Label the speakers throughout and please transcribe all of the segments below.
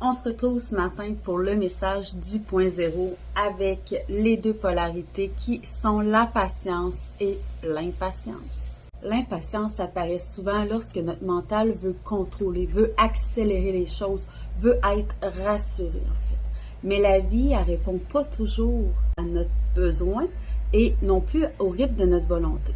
Speaker 1: On se retrouve ce matin pour le message du point zéro avec les deux polarités qui sont la patience et l'impatience. L'impatience apparaît souvent lorsque notre mental veut contrôler, veut accélérer les choses, veut être rassuré en fait. Mais la vie, elle répond pas toujours à notre besoin et non plus au rythme de notre volonté.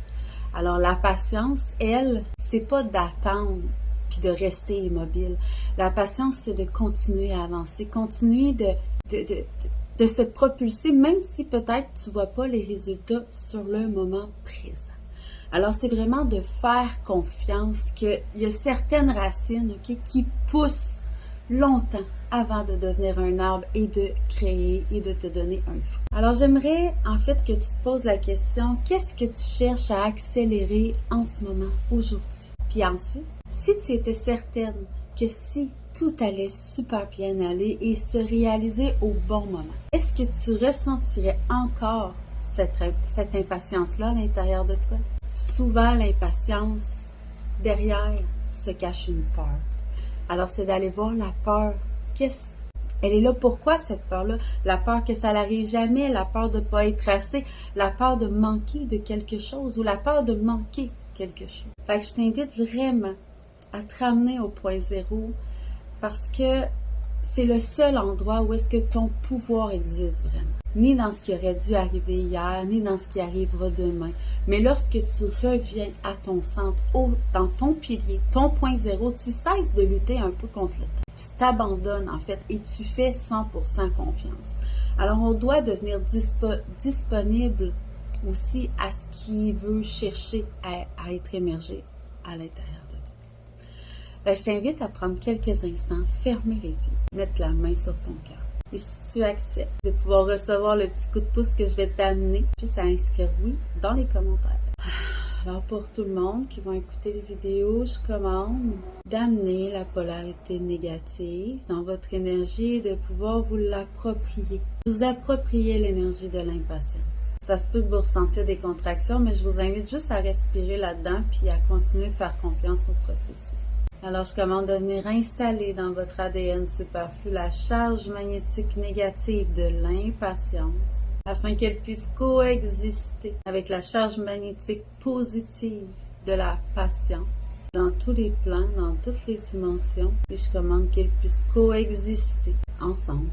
Speaker 1: Alors la patience, elle, c'est pas d'attendre puis de rester immobile. La patience, c'est de continuer à avancer, continuer de se propulser, même si peut-être tu ne vois pas les résultats sur le moment présent. Alors, c'est vraiment de faire confiance qu'il y a certaines racines qui poussent longtemps avant de devenir un arbre et de créer et de te donner un fruit. Alors, j'aimerais en fait que tu te poses la question, qu'est-ce que tu cherches à accélérer en ce moment, aujourd'hui? Puis ensuite, si tu étais certaine que si tout allait super bien aller et se réaliser au bon moment, est-ce que tu ressentirais encore cette impatience-là à l'intérieur de toi? Souvent, l'impatience, derrière, se cache une peur. Alors, c'est d'aller voir la peur. Elle est là pourquoi cette peur-là? La peur que ça n'arrive jamais, la peur de ne pas être assez, la peur de manquer de quelque chose ou la peur de manquer quelque chose. Fait que je t'invite vraiment à te ramener au point zéro parce que c'est le seul endroit où est-ce que ton pouvoir existe vraiment. Ni dans ce qui aurait dû arriver hier, ni dans ce qui arrivera demain. Mais lorsque tu reviens à ton centre, dans ton pilier, ton point zéro, tu cesses de lutter un peu contre le temps. Tu t'abandonnes en fait et tu fais 100% confiance. Alors on doit devenir disponible aussi à ce qui veut chercher à être émergé à l'intérieur de toi. Je t'invite à prendre quelques instants, fermer les yeux, mettre la main sur ton cœur. Et si tu acceptes de pouvoir recevoir le petit coup de pouce que je vais t'amener, juste à inscrire oui dans les commentaires. Alors pour tout le monde qui va écouter les vidéos, je commande d'amener la polarité négative dans votre énergie et de pouvoir vous l'approprier. Vous approprier l'énergie de l'impatience. Ça se peut que vous ressentiez des contractions, mais je vous invite juste à respirer là-dedans puis à continuer de faire confiance au processus. Alors, je commande de venir installer dans votre ADN superflu la charge magnétique négative de l'impatience afin qu'elle puisse coexister avec la charge magnétique positive de la patience dans tous les plans, dans toutes les dimensions. Et je commande qu'elle puisse coexister ensemble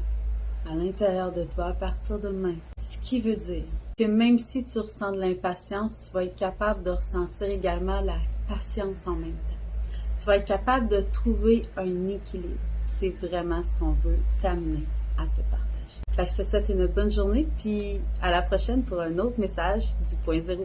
Speaker 1: à l'intérieur de toi à partir de maintenant. Ce qui veut dire que même si tu ressens de l'impatience, tu vas être capable de ressentir également la patience en même temps. Tu vas être capable de trouver un équilibre. C'est vraiment ce qu'on veut t'amener à te partager. Fait que je te souhaite une bonne journée, puis à la prochaine pour un autre message du point zéro.